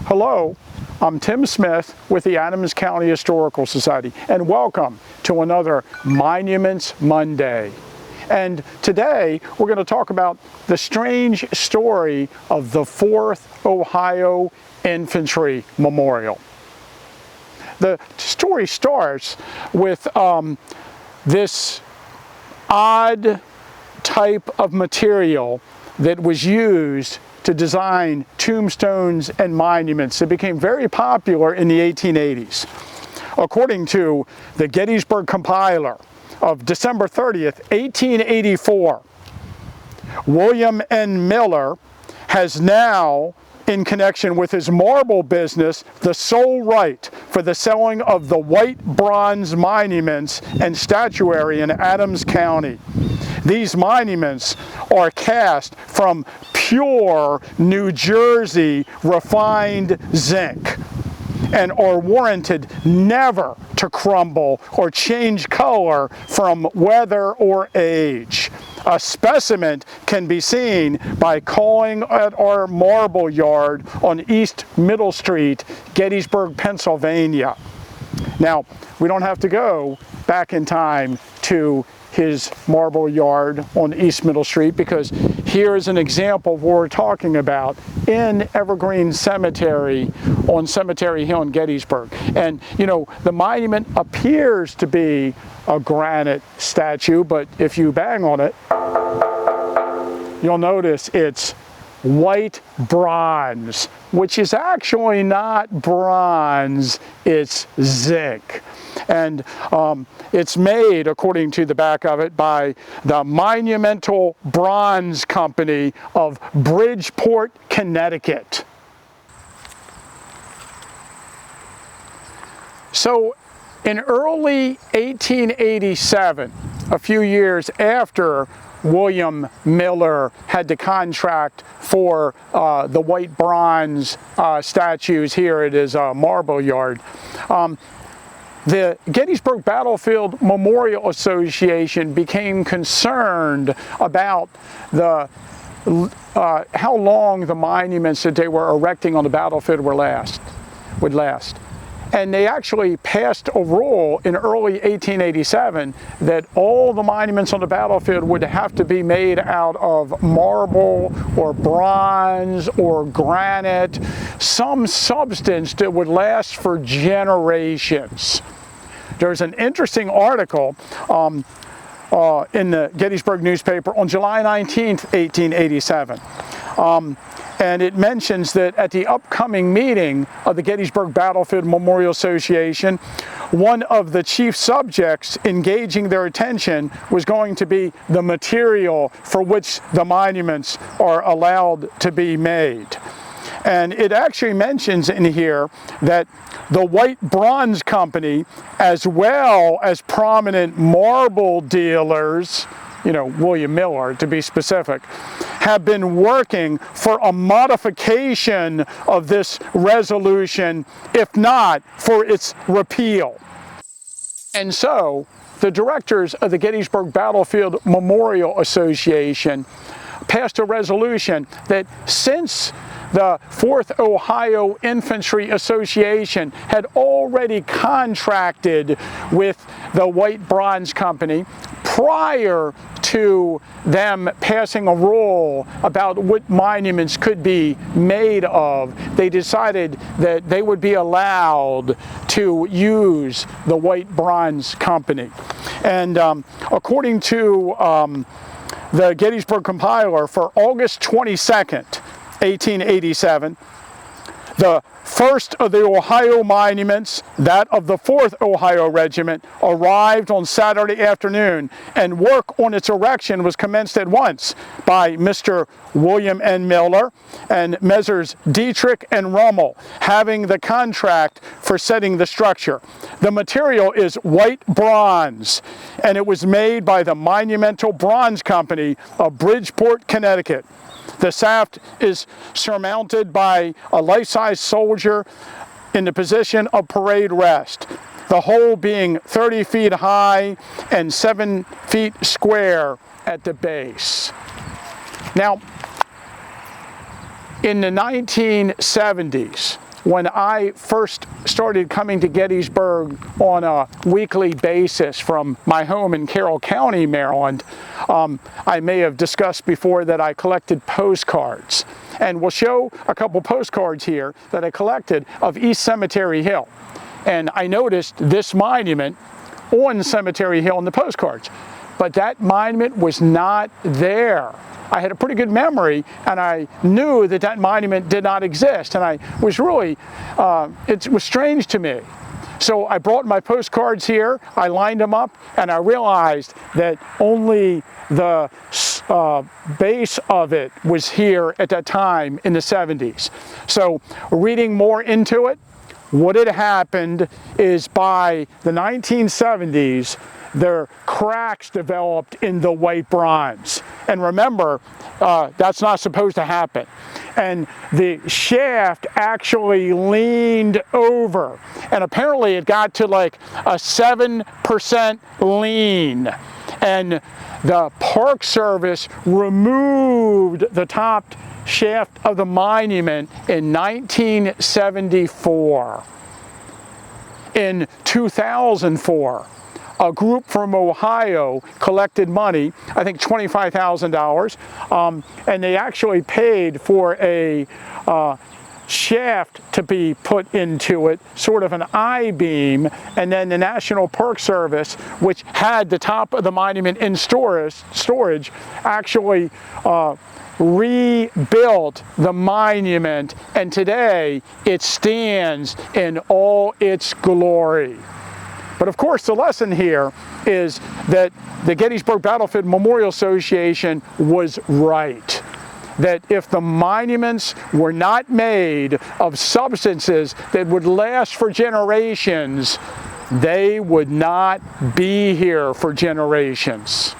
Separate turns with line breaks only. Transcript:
Hello, I'm Tim Smith with the Adams County Historical Society, and welcome to another Monuments Monday. And today we're going to talk about the strange story of the 4th Ohio Infantry Memorial. The story starts with this odd type of material that was used to design tombstones and monuments that became very popular in the 1880s. According to the Gettysburg Compiler of December 30th, 1884, William N. Miller has now, in connection with his marble business, the sole right for the selling of the white bronze monuments and statuary in Adams County. These monuments are cast from pure New Jersey refined zinc and are warranted never to crumble or change color from weather or age. A specimen can be seen by calling at our marble yard on East Middle Street, Gettysburg, Pennsylvania. Now, we don't have to go back in time to his marble yard on East Middle Street, because here is an example of what we're talking about in Evergreen Cemetery on Cemetery Hill in Gettysburg. And you know, the monument appears to be a granite statue, but if you bang on it, you'll notice it's white bronze, which is actually not bronze, it's zinc. And it's made, according to the back of it, by the Monumental Bronze Company of Bridgeport, Connecticut. So in early 1887, a few years after William Miller had the contract for the white bronze statues here at his marble yard, the Gettysburg Battlefield Memorial Association became concerned about the how long the monuments that they were erecting on the battlefield would last. And they actually passed a rule in early 1887 that all the monuments on the battlefield would have to be made out of marble or bronze or granite, some substance that would last for generations. There's an interesting article in the Gettysburg newspaper on July 19th, 1887. And it mentions that at the upcoming meeting of the Gettysburg Battlefield Memorial Association, one of the chief subjects engaging their attention was going to be the material for which the monuments are allowed to be made. And it actually mentions in here that the White Bronze Company, as well as prominent marble dealers, you know, William Miller to be specific, have been working for a modification of this resolution, if not for its repeal. And so the directors of the Gettysburg Battlefield Memorial Association passed a resolution that since the 4th Ohio Infantry Association had already contracted with the White Bronze Company prior to them passing a rule about what monuments could be made of, they decided that they would be allowed to use the White Bronze Company. And according to the Gettysburg Compiler, for August 22nd, 1887, the first of the Ohio monuments, that of the 4th Ohio Regiment, arrived on Saturday afternoon, and work on its erection was commenced at once by Mr. William N. Miller and Messrs. Dietrich and Rummel, having the contract for setting the structure. The material is white bronze, and it was made by the Monumental Bronze Company of Bridgeport, Connecticut. The shaft is surmounted by a life-size soldier in the position of parade rest, the whole being 30 feet high and 7 feet square at the base. Now, in the 1970s, when I first started coming to Gettysburg on a weekly basis from my home in Carroll County, Maryland, I may have discussed before that I collected postcards. And we'll show a couple postcards here that I collected of East Cemetery Hill. And I noticed this monument on Cemetery Hill in the postcards, but that monument was not there. I had a pretty good memory, and I knew that that monument did not exist, and I was really, it was strange to me. So I brought my postcards here, I lined them up, and I realized that only the base of it was here at that time in the 70s. So reading more into it, what had happened is by the 1970s, there cracks developed in the white bronze. And remember, that's not supposed to happen. And the shaft actually leaned over. And apparently it got to like a 7% lean. And the Park Service removed the top shaft of the monument in 1974. In 2004, a group from Ohio collected money, I think $25,000, and they actually paid for a shaft to be put into it, sort of an I-beam, and then the National Park Service, which had the top of the monument in storage, actually rebuilt the monument, and today it stands in all its glory. But of course, the lesson here is that the Gettysburg Battlefield Memorial Association was right. That if the monuments were not made of substances that would last for generations, they would not be here for generations.